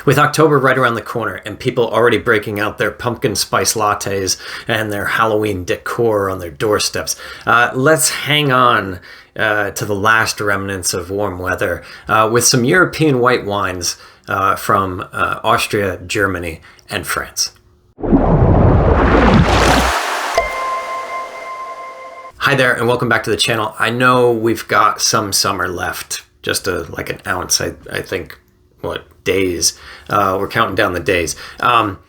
With October right around the corner and people already breaking out their pumpkin spice lattes and their Halloween decor on their doorsteps, let's hang on to the last remnants of warm weather with some European white wines from Austria, Germany, and France. Hi there, and welcome back to the channel. I know we've got some summer left, just like an ounce, I think. What days? We're counting down the days. But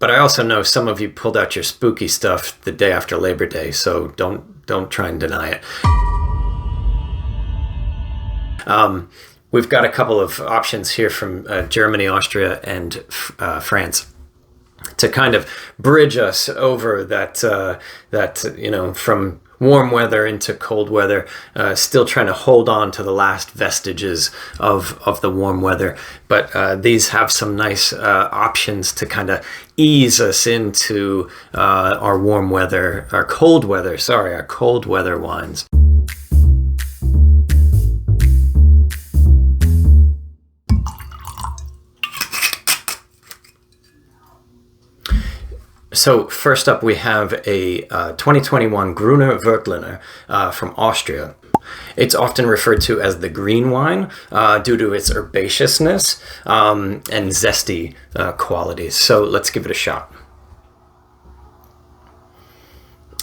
I also know some of you pulled out your spooky stuff the day after Labor Day, so don't try and deny it. We've got a couple of options here from Germany, Austria, and France to kind of bridge us over that from warm weather into cold weather, still trying to hold on to the last vestiges of the warm weather. But these have some nice options to kind of ease us into our cold weather wines. So first up, we have a 2021 Gruner Veltliner from Austria. It's often referred to as the green wine due to its herbaceousness and zesty qualities. So let's give it a shot.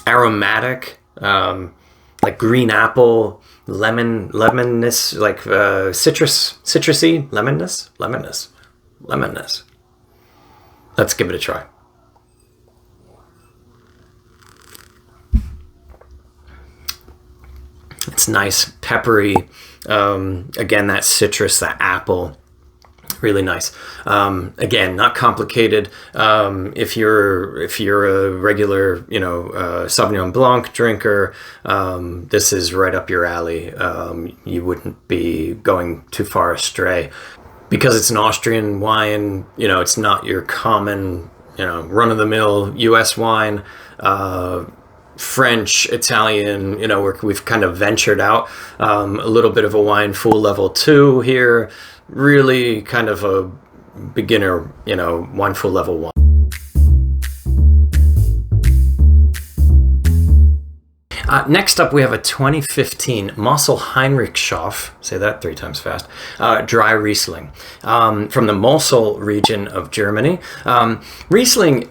Aromatic, like green apple, lemonness, like citrusy, lemonness. Let's give it a try. It's nice, peppery, again, that citrus, that apple, really nice. Again, not complicated. If you're a regular, Sauvignon Blanc drinker, this is right up your alley. You wouldn't be going too far astray. Because it's an Austrian wine, it's not your common, run-of-the-mill U.S. wine. French, Italian, we've kind of ventured out. A little bit of a wine fool level 2 here. Really kind of a beginner, wine fool level 1. Next up, we have a 2015 Mosel Heinrichshof, say that 3 times fast, Dry Riesling from the Mosel region of Germany. Riesling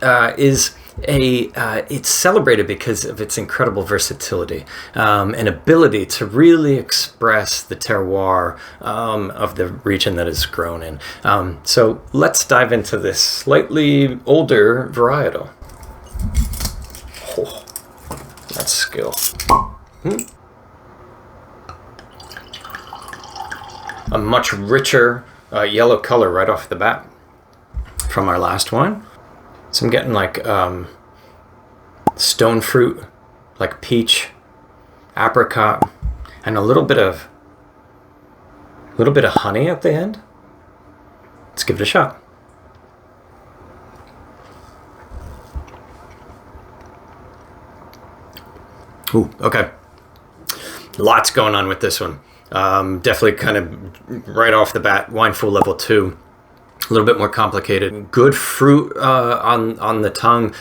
it's celebrated because of its incredible versatility and ability to really express the terroir of the region that it's grown in. So let's dive into this slightly older varietal. Oh, that's skill. A much richer yellow color right off the bat from our last one. So I'm getting like stone fruit, like peach, apricot, and a little bit of honey at the end. Let's give it a shot. Ooh, okay. Lots going on with this one. Definitely kind of right off the bat, wine fool level 2. A little bit more complicated. Good fruit on the tongue,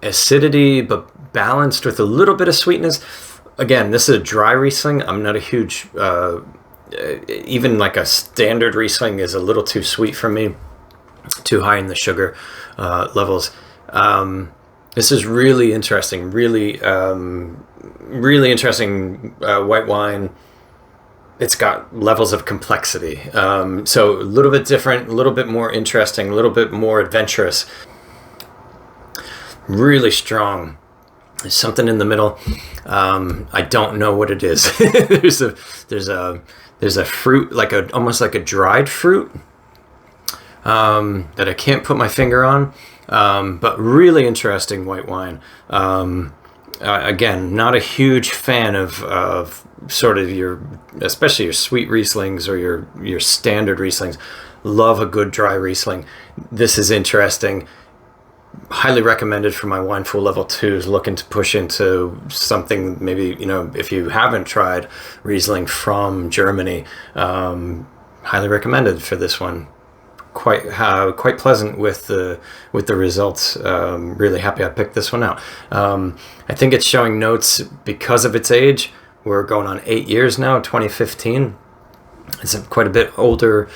acidity, but balanced with a little bit of sweetness. Again, this is a dry Riesling. I'm not a huge, even like a standard Riesling is a little too sweet for me, too high in the sugar levels. This is really interesting, really interesting white wine. It's got levels of complexity. So a little bit different, a little bit more interesting, a little bit more adventurous. Really strong. There's something in the middle. I don't know what it is. there's a fruit, almost like a dried fruit that I can't put my finger on. But really interesting white wine. Again, not a huge fan of sort of especially your sweet Rieslings or your standard Rieslings. Love a good dry Riesling. This is interesting. Highly recommended for my wine fool level 2s looking to push into something maybe, if you haven't tried Riesling from Germany, highly recommended for this one. quite pleasant with the results. Really happy I picked this one out. I think it's showing notes because of its age. We're going on 8 years now, 2015. It's quite a bit older,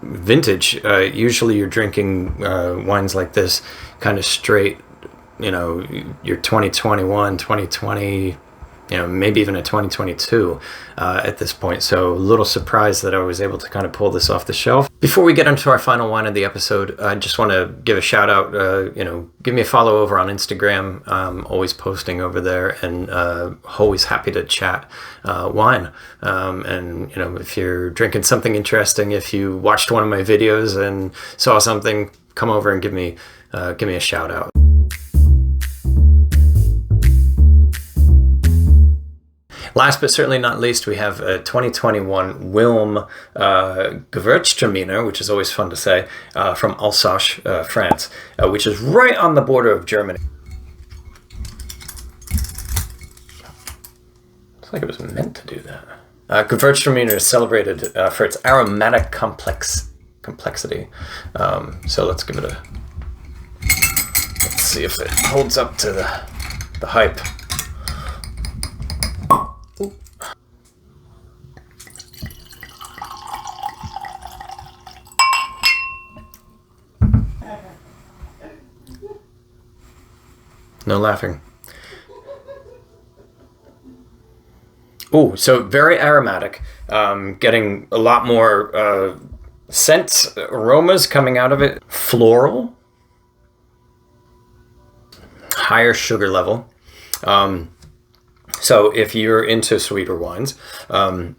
vintage. Usually you're drinking wines like this kind of straight, your 2021, 2020, maybe even a 2022 at this point. So a little surprised that I was able to kind of pull this off the shelf. Before we get into our final wine of the episode, I just want to give a shout out, give me a follow over on Instagram. I'm always posting over there and always happy to chat wine. And if you're drinking something interesting, if you watched one of my videos and saw something, come over and give me a shout out. Last but certainly not least, we have a 2021 Willm Gewurztraminer, which is always fun to say, from Alsace, France, which is right on the border of Germany. It's like it was meant to do that. Gewurztraminer is celebrated for its aromatic complexity. So let's give it let's see if it holds up to the hype. No laughing. Oh, so very aromatic. Getting a lot more scents, aromas coming out of it. Floral. Higher sugar level. So if you're into sweeter wines,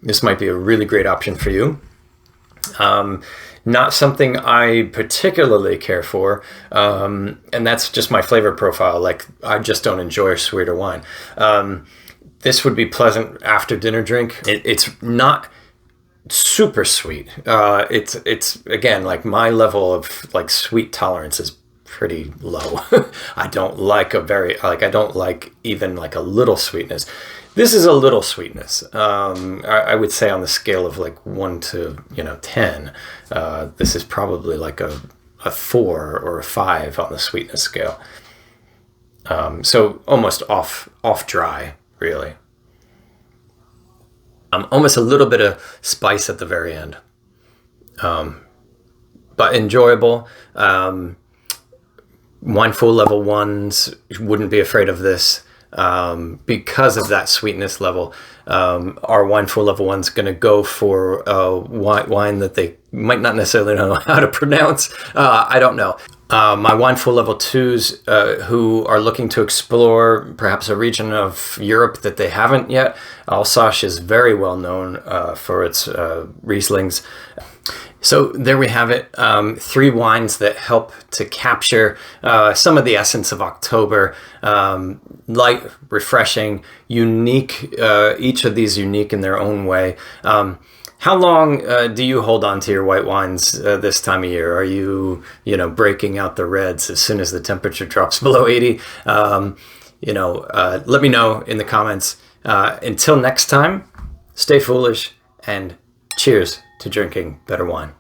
this might be a really great option for you. Not something I particularly care for, and that's just my flavor profile. Like, I just don't enjoy sweeter wine. This would be pleasant after dinner drink. It's not super sweet. It's again, like, my level of like sweet tolerance is pretty low. I don't like I don't like even like a little sweetness. This is a little sweetness. I would say on the scale of like 1 to 10, this is probably like a 4 or a 5 on the sweetness scale. So almost off dry, really. Almost a little bit of spice at the very end, but enjoyable. Wineful level 1s wouldn't be afraid of this. Because of that sweetness level, our Wineful level 1's going to go for wine that they might not necessarily know how to pronounce. I don't know. My Wineful level 2s who are looking to explore perhaps a region of Europe that they haven't yet. Alsace is very well known for its Rieslings. So there we have it, 3 wines that help to capture some of the essence of October. Light, refreshing, unique, each of these unique in their own way. How long do you hold on to your white wines this time of year? Are you, breaking out the reds as soon as the temperature drops below 80? Let me know in the comments. Until next time, stay foolish and cheers to drinking better wine.